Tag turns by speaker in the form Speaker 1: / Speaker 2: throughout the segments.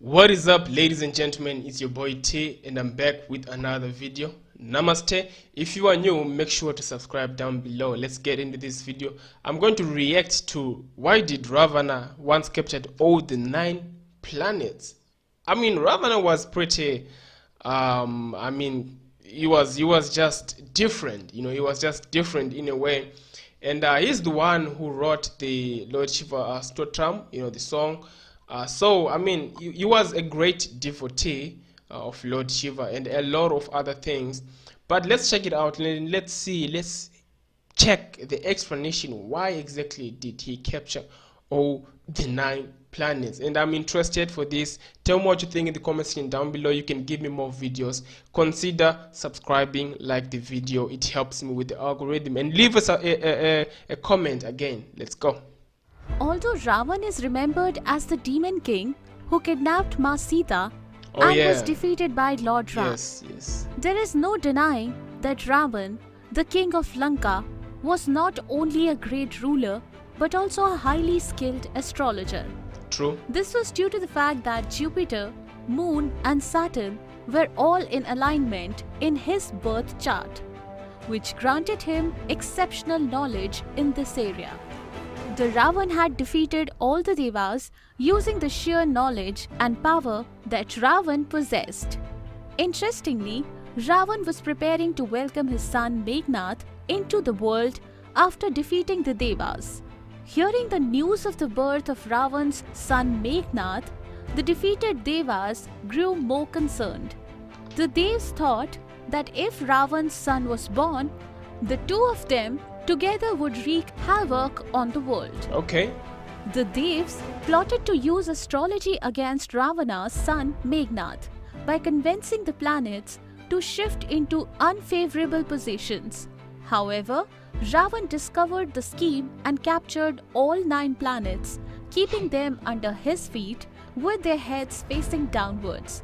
Speaker 1: What is up, ladies and gentlemen? It's your boy T and I'm back with another video. Namaste. If you are new, make sure to subscribe down below. Let's get into this video. I'm going to react to why did Ravana once captured all the 9 planets. I mean, Ravana was pretty he was just different. He was just different in a way. And he's the one who wrote the Lord Shiva Stotram, the song. He was a great devotee of Lord Shiva and a lot of other things. But let's check it out. Let's check the explanation. Why exactly did he capture all the 9 planets? And I'm interested for this. Tell me what you think in the comment section down below. You can give me more videos. Consider subscribing, like the video. It helps me with the algorithm. And leave us a comment again. Let's go.
Speaker 2: Although Ravan is remembered as the demon king who kidnapped Ma Sita was defeated by Lord Ram, there is no denying that Ravan, the king of Lanka, was not only a great ruler but also a highly skilled astrologer.
Speaker 1: True.
Speaker 2: This was due to the fact that Jupiter, Moon and Saturn were all in alignment in his birth chart, which granted him exceptional knowledge in this area. The Ravan had defeated all the Devas using the sheer knowledge and power that Ravan possessed. Interestingly, Ravan was preparing to welcome his son Meghnad into the world after defeating the Devas. Hearing the news of the birth of Ravan's son Meghnad, the defeated Devas grew more concerned. The Devs thought that if Ravan's son was born, the two of them together would wreak havoc on the world.
Speaker 1: Okay.
Speaker 2: The Devs plotted to use astrology against Ravana's son Meghnad by convincing the planets to shift into unfavorable positions. However, Ravan discovered the scheme and captured all 9 planets, keeping them under his feet with their heads facing downwards.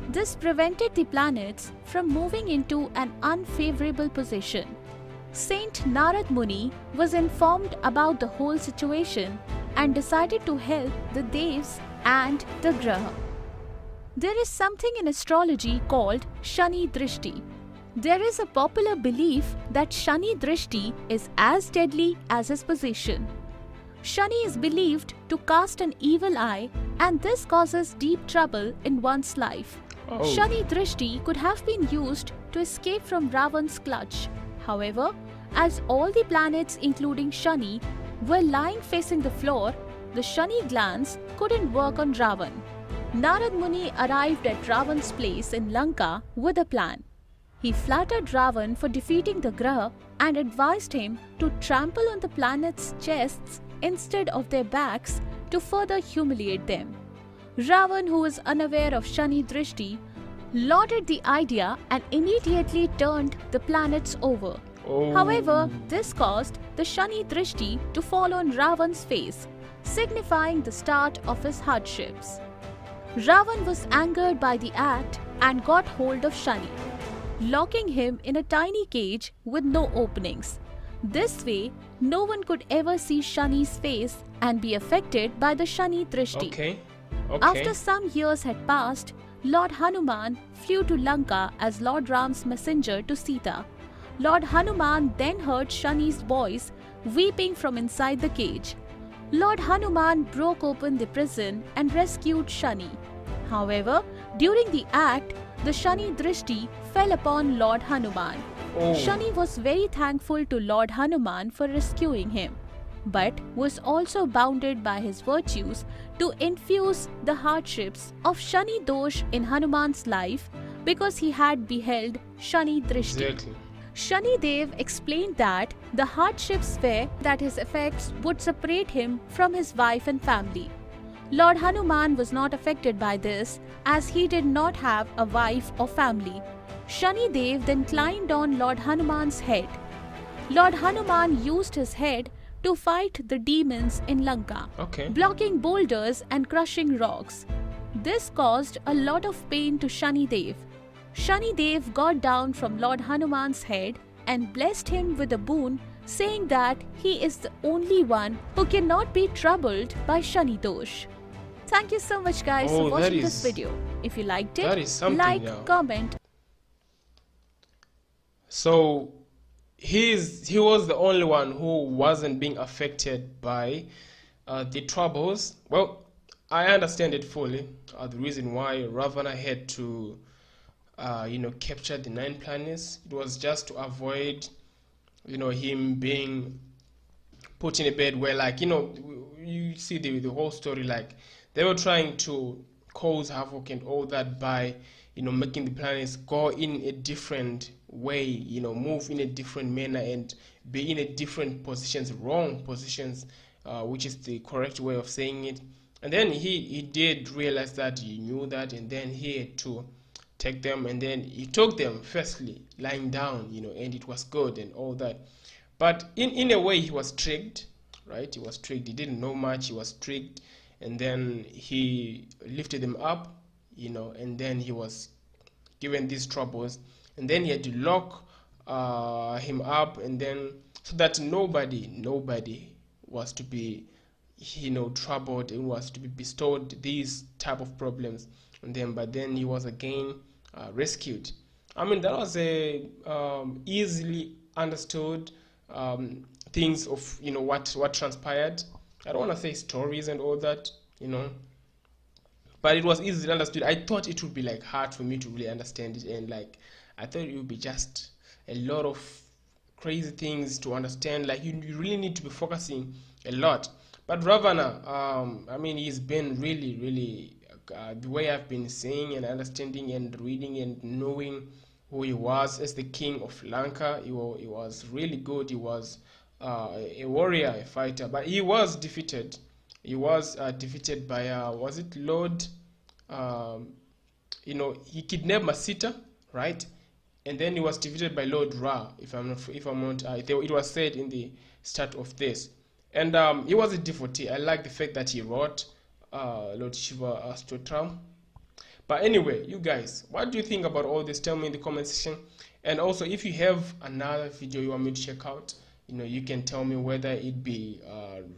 Speaker 2: This prevented the planets from moving into an unfavorable position. Saint Narad Muni was informed about the whole situation and decided to help the Devs and the Graha. There is something in astrology called Shani Drishti. There is a popular belief that Shani Drishti is as deadly as his position. Shani is believed to cast an evil eye, and this causes deep trouble in one's life. Shani Drishti could have been used to escape from Ravan's clutch. However, as all the planets including Shani were lying facing the floor, the Shani glance couldn't work on Ravan. Narad Muni arrived at Ravan's place in Lanka with a plan. He flattered Ravan for defeating the Graha and advised him to trample on the planets' chests instead of their backs to further humiliate them. Ravan, who was unaware of Shani Drishti, lauded the idea and immediately turned the planets over. However, this caused the Shani Drishti to fall on Ravan's face, signifying the start of his hardships. Ravan was angered by the act and got hold of Shani, locking him in a tiny cage with no openings. This way, no one could ever see Shani's face and be affected by the Shani Drishti. After some years had passed, Lord Hanuman flew to Lanka as Lord Ram's messenger to Sita. Lord Hanuman then heard Shani's voice weeping from inside the cage. Lord Hanuman broke open the prison and rescued Shani. However, during the act, the Shani Drishti fell upon Lord Hanuman. Shani was very thankful to Lord Hanuman for rescuing him, but was also bounded by his virtues to infuse the hardships of Shani Dosh in Hanuman's life because he had beheld Shani Drishti. Shani Dev explained that the hardships were that his effects would separate him from his wife and family. Lord Hanuman was not affected by this as he did not have a wife or family. Shani Dev then climbed on Lord Hanuman's head. Lord Hanuman used his head to fight the demons in Lanka, blocking boulders and crushing rocks. This caused a lot of pain to Shani Dev. Shani Dev got down from Lord Hanuman's head and blessed him with a boon, saying that he is the only one who cannot be troubled by Shani Dosh. Thank you so much, guys, for
Speaker 1: Oh,
Speaker 2: watching this video. If you liked it,
Speaker 1: that is something
Speaker 2: like,
Speaker 1: now.
Speaker 2: comment.
Speaker 1: So he was the only one who wasn't being affected by the troubles. Well, I understand it fully. The reason why Ravana had to, capture the 9 planets, it was just to avoid, him being put in a bed where, like, you see the whole story, like they were trying to cause havoc and all that by, making the planets go in a different way, move in a different manner and be in a different positions, wrong positions, which is the correct way of saying it. And then he did realize that, he knew that, and then he had to take them, and then he took them firstly lying down, and it was good and all that. But in a way, he was tricked, right? He was tricked. He didn't know much. He was tricked, and then he lifted them up, and then he was given these troubles, and then he had to lock him up, and then so that nobody was to be, troubled, and was to be bestowed these type of problems on them. But then he was again rescued. I mean, that was a easily understood things of, what transpired. I don't want to say stories and all that, you know but it was easily understood. I thought it would be like hard for me to really understand it, and like I thought it would be just a lot of crazy things to understand. Like you really need to be focusing a lot. But Ravana, I mean, he's been really, the way I've been seeing and understanding and reading and knowing who he was as the king of Lanka. He was really good. He was a warrior, a fighter, but he was defeated. He was defeated by, was it Lord? Um, he kidnapped Masita, right? And then he was defeated by Lord Ra. If I'm not, it was said in the start of this. And he was a devotee. I like the fact that he wrote Lord Shiva Stotram. But anyway, you guys, what do you think about all this? Tell me in the comment section. And also, if you have another video you want me to check out, you can tell me, whether it be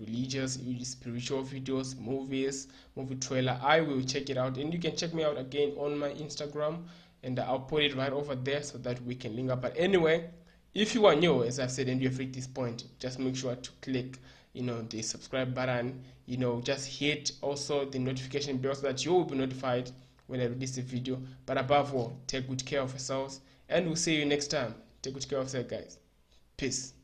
Speaker 1: religious, spiritual videos, movies, movie trailer. I will check it out, and you can check me out again on my Instagram, and I'll put it right over there so that we can link up. But anyway, if you are new, as I've said, and you've reached this point, just make sure to click the subscribe button. Just hit also the notification bell so that you will be notified when I release a video. But above all, take good care of yourselves, and we'll see you next time. Take good care of yourself, guys. Peace.